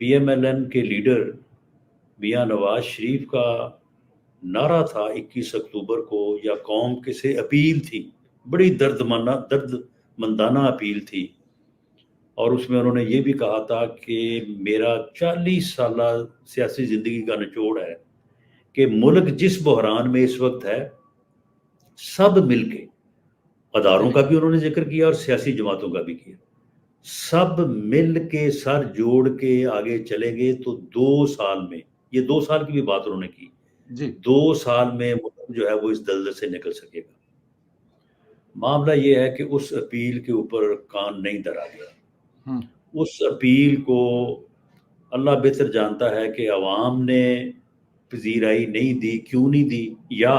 پی M L N کے leader Mian Nawaz Sharif کا نعرہ تھا 21 اکتوبر کو، یا قوم کے سے اپیل تھی، بڑی درد مندانہ اپیل تھی، اور اس میں انہوں نے یہ بھی کہا تھا کہ میرا 40 سالہ سیاسی زندگی کا نچوڑ ہے کہ ملک جس بحران میں اس وقت ہے، سب مل کے، اداروں کا بھی انہوں نے ذکر کیا اور سیاسی جماعتوں کا بھی کیا، سب مل کے سر جوڑ کے آگے چلیں گے تو 2 سال میں، یہ 2 سال کی بھی بات انہوں نے کی، جی 2 سال میں ملک جو ہے وہ اس دلدل سے نکل سکے گا۔ معاملہ یہ ہے کہ اس اپیل کے اوپر کان نہیں دھرا گیا۔ اس اپیل کو اللہ بہتر جانتا ہے کہ عوام نے پذیرائی نہیں دی، کیوں نہیں دی، یا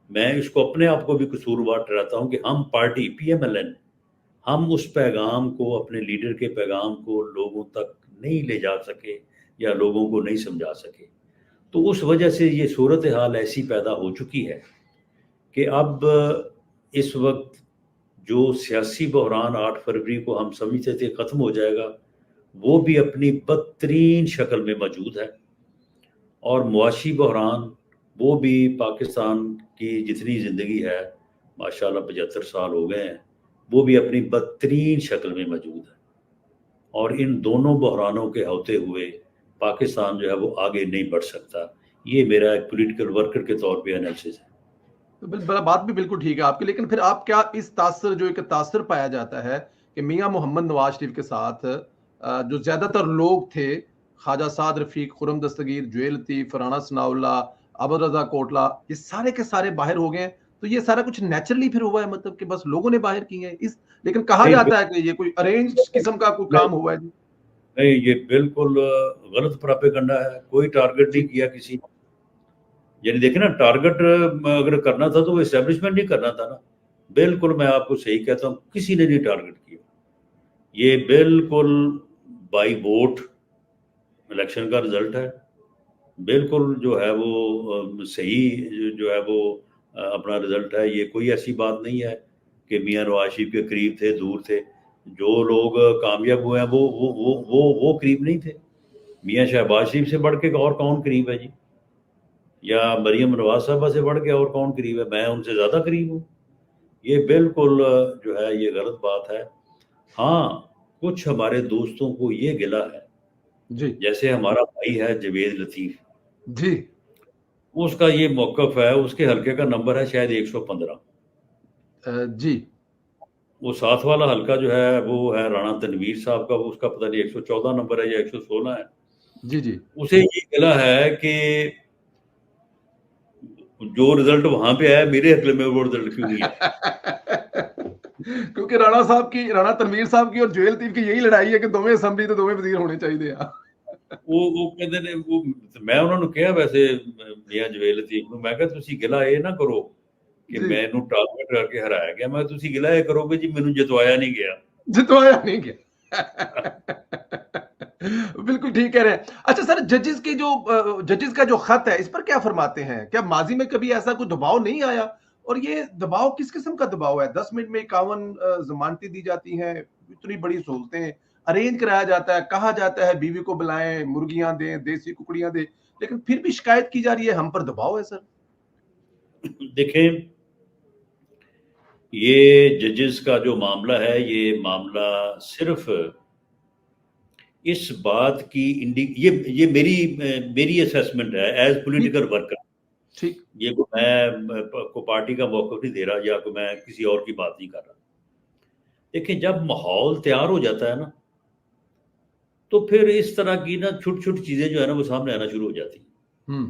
میں اس کو اپنے آپ کو بھی قصوروار ٹھہراتا ہوں کہ ہم party P M L N, ہم اس پیغام کو، اپنے لیڈر کے پیغام کو لوگوں تک نہیں لے جا سکے یا لوگوں کو نہیں سمجھا سکے۔ تو اس وجہ سے یہ صورتحال ایسی پیدا ہو چکی ہے کہ اب اس وقت جو سیاسی بحران 8 فروری کو ہم سمجھتے تھے ختم ہو جائے گا، وہ بھی اپنی بدترین شکل میں موجود ہے، اور معاشی بحران وہ بھی پاکستان کی جتنی زندگی ہے، ماشاءاللہ 75 سال ہو گئے ہیں، وہ بھی اپنی بدترین شکل میں موجود ہے، اور ان دونوں بحرانوں کے ہوتے ہوئے پاکستان جو ہے وہ آگے نہیں بڑھ سکتا۔ یہ میرا ایک پولیٹیکل ورکر کے طور پہ انالیسس ہے۔ بات بھی بالکل ٹھیک ہے آپ کی، لیکن پھر آپ کیا اس تاثر، جو ایک تاثر پایا جاتا ہے کہ میاں محمد نواز شریف کے ساتھ جو زیادہ تر لوگ تھے، خواجہ سعد رفیق، خرم دستگیر، جویل لطیف، رانا ثناء اللہ، ابو رضا کوٹلا، یہ سارے کے سارے باہر ہو گئے ہیں، تو یہ سارا کچھ نیچرلی پھر ہوا ہے، مطلب کہ بس لوگوں نے باہر کی ہیں لیکن کہا نہیں جاتا ہے کہ یہ کوئی ارینج قسم کا کوئی کام ہوا ہے جی؟ نہیں، یہ بالکل غلط پراپیگنڈا ہے، کوئی ٹارگٹ نہیں کیا کسی نے۔ یعنی دیکھیں نا، ٹارگٹ اگر کرنا تھا تو وہ اسٹیبلشمنٹ نہیں کرنا تھا نا۔ بالکل میں آپ کو صحیح کہتا ہوں، کسی نے نہیں ٹارگٹ کیا، یہ بالکل بائی ووٹ الیکشن کا رزلٹ ہے، بالکل جو ہے وہ صحیح جو ہے وہ اپنا رزلٹ ہے۔ یہ کوئی ایسی بات نہیں ہے کہ میاں نواز شریف کے قریب تھے، دور تھے، جو لوگ کامیاب ہوئے ہیں وہ قریب نہیں تھے۔ میاں شہباز شریف سے بڑھ کے اور کون قریب ہے جی؟ یا مریم نواز صاحبہ سے بڑھ کے اور کون قریب ہے؟ میں ان سے زیادہ قریب ہوں۔ یہ بالکل جو ہے یہ غلط بات ہے۔ ہاں، کچھ ہمارے دوستوں کو یہ گلہ ہے، جی جیسے ہمارا بھائی ہے جوید لطیف، جی اس کا یہ موقف ہے، اس کے حلقے کا نمبر ہے شاید 115، جی وہ ساتھ والا حلقہ جو ہے وہ ہے رانا تنویر صاحب کا، اس کا پتہ نہیں 114 نمبر ہے یا 116 ہے۔ جی جی اسے یہ گلہ ہے کہ جو رزلٹ وہاں پہ آیا میرے حلقے میں وہ رزلٹ کیوں نہیں آیا؟ کیونکہ رانا تنویر صاحب کی اور جویل لطیف کی یہی لڑائی ہے کہ دونوں اسمبلی تو دونوں وزیر ہونے چاہیے۔ وہ کہتے ہیں میں انہوں نے کہا، ویسے میاں جویل لطیف نو میں کہا تسی گلہ یہ نہ کرو کہ میں انہوں ٹارگٹ کر کے ہرایا گیا، میں تسی گلہ یہ کرو کہ جی مینوں جتوایا نہیں گیا، جتوایا نہیں گیا۔ بالکل ٹھیک کہہ رہے ہیں۔ اچھا سر، ججز کا جو خط ہے، اس پر کیا فرماتے ہیں؟ کیا ماضی میں کبھی ایسا کوئی دباؤ نہیں آیا؟ اور یہ دباؤ کس قسم کا دباؤ ہے؟ 10 منٹ میں 51 ضمانتیں دی جاتی ہیں، اتنی بڑی سہولتیں، ارینج کرایا جاتا ہے، کہا جاتا ہے بیوی کو بلائیں، مرغیاں دیں، دیسی ککڑیاں دیں، لیکن پھر بھی شکایت کی جا رہی ہے ہم پر دباؤ ہے سر۔ دیکھیں، یہ ججز کا جو معاملہ ہے، یہ معاملہ صرف اس بات کی یہ میری اسیسمنٹ ہے ایز پولیٹیکل ورکر۔ ٹھیک، یہ میں کو پارٹی کا موقف نہیں دے رہا، یا میں کسی اور کی بات نہیں کر رہا۔ دیکھیں، جب ماحول تیار ہو جاتا ہے نا، تو پھر اس طرح کی نا چھوٹی چھوٹی چیزیں جو ہے نا وہ سامنے آنا شروع ہو جاتی ہیں۔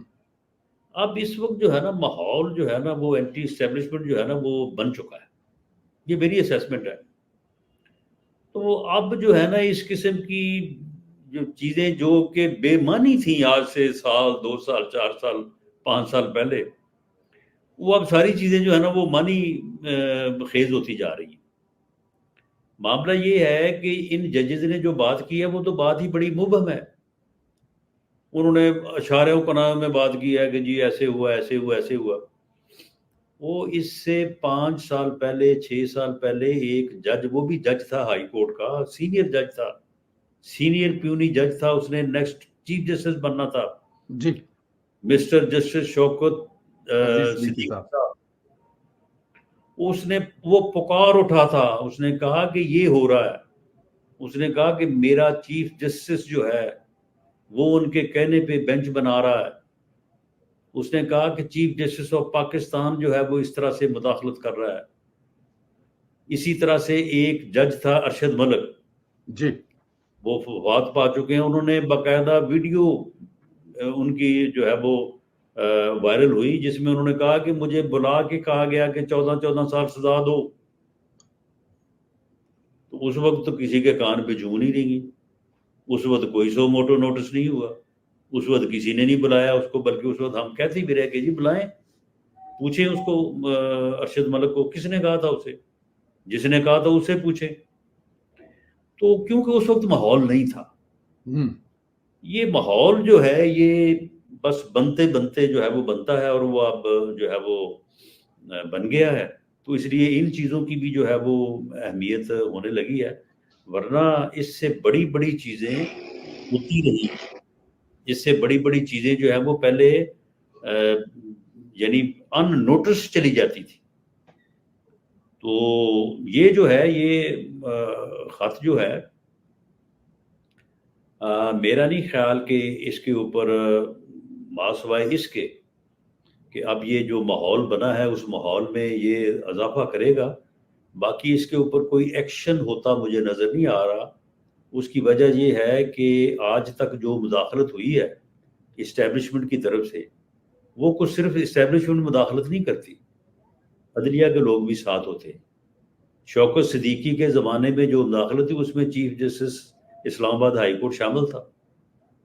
اب اس وقت جو ہے نا ماحول جو ہے نا وہ اینٹی اسٹیبلشمنٹ جو ہے نا وہ بن چکا ہے، یہ میری اسیسمنٹ ہے۔ تو اب جو ہے نا اس قسم کی جو چیزیں جو کہ بے معنی تھیں آج سے 1 سال 2 سال 4 سال 5 سال پہلے، وہ اب ساری چیزیں جو ہے نا وہ معنی خیز ہوتی جا رہی ہیں۔ معاملہ یہ ہے کہ ان ججز نے جو بات کی ہے وہ تو بات ہی بڑی مبہم ہے۔ انہوں نے اشارے و کنایوں میں بات کی ہے کہ جی ایسے ہوا ایسے ہوا ایسے ہوا۔ وہ اس سے 5 سال پہلے 6 سال پہلے ایک جج، وہ بھی جج تھا ہائی کورٹ کا، سینئر جج تھا، سینئر پیونی جج تھا, اس نے نیکسٹ چیف جسٹس بننا تھا جی مسٹر جسٹس شوکت عزیز صدیقی صدیقی صاحب. صاحب. اس نے وہ پکار اٹھا تھا, اس نے کہا کہ یہ ہو رہا ہے, اس نے کہا کہ میرا چیف جسٹس جو ہے وہ ان کے کہنے پہ بینچ بنا رہا ہے. اس نے کہا کہ چیف جسٹس آف پاکستان جو ہے وہ اس طرح سے مداخلت کر رہا ہے. اسی طرح سے ایک جج تھا ارشد ملک, جی وہ وفات پا چکے ہیں, انہوں نے باقاعدہ ویڈیو ان کی جو ہے وہ وائرل ہوئی جس میں انہوں نے کہا کہ مجھے بلا کے کہا گیا کہ 14 سال سزا دو. تو اس وقت تو کسی کے کان پہ جوں نہیں رہی, اس وقت کوئی سو موٹو نوٹس نہیں ہوا, اس وقت کسی نے نہیں بلایا اس کو, بلکہ اس وقت ہم کہتے بھی رہے کہ جی بلائیں, پوچھیں اس کو ارشد ملک کو کس نے کہا تھا اسے, جس نے کہا تھا اسے پوچھیں. تو کیونکہ اس وقت ماحول نہیں تھا, یہ ماحول جو ہے یہ بس بنتے بنتے جو ہے وہ بنتا ہے, اور وہ اب جو ہے وہ بن گیا ہے. تو اس لیے ان چیزوں کی بھی جو ہے وہ اہمیت ہونے لگی ہے, ورنہ اس سے بڑی بڑی چیزیں ہوتی رہی, اس سے بڑی بڑی چیزیں جو ہیں وہ پہلے یعنی ان نوٹس چلی جاتی تھی. تو یہ جو ہے یہ خط جو ہے میرا نہیں خیال کہ اس کے اوپر ماسوائے اس کے کہ اب یہ جو ماحول بنا ہے اس ماحول میں یہ اضافہ کرے گا. باقی اس کے اوپر کوئی ایکشن ہوتا مجھے نظر نہیں آ رہا. اس کی وجہ یہ ہے کہ آج تک جو مداخلت ہوئی ہے اسٹیبلشمنٹ کی طرف سے, وہ کچھ صرف اسٹیبلشمنٹ مداخلت نہیں کرتی, عدلیہ کے لوگ بھی ساتھ ہوتے ہیں. شوکت صدیقی کے زمانے میں جو مداخلت تھی اس میں چیف جسٹس اسلام آباد ہائی کورٹ شامل تھا,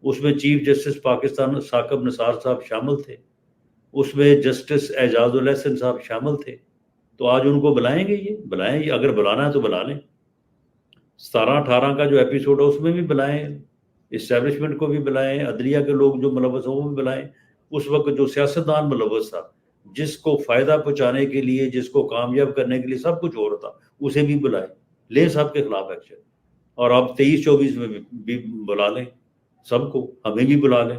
اس میں چیف جسٹس پاکستان ثاقب نثار صاحب شامل تھے, اس میں جسٹس اعجاز الحسن صاحب شامل تھے. تو آج ان کو بلائیں گے, یہ بلائیں, اگر بلانا ہے تو بلا لیں. 17-18 کا جو ایپیسوڈ ہے اس میں بھی بلائیں, اسٹیبلشمنٹ کو بھی بلائیں, عدلیہ کے لوگ جو ملوث ہوں وہ بھی بلائیں. اس وقت جو سیاستدان ملوث تھا, جس کو فائدہ پہنچانے کے لیے, جس کو کامیاب کرنے کے لیے سب کچھ ہو رہا تھا, اسے بھی بلائیں, لیں سب کے خلاف ایکشن. اور اب 23-24 میں بھی بلا لیں سب کو, ہمیں بھی بلا لیں,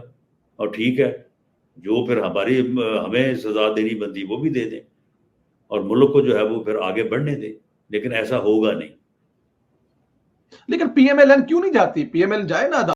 اور ٹھیک ہے جو پھر ہمیں سزا دینی بنتی وہ بھی دے دیں, اور ملک کو جو ہے وہ پھر آگے بڑھنے دیں. لیکن ایسا ہوگا نہیں. لیکن پی ایم ایل این کیوں نہیں جاتی؟ پی ایم ایل جائے نا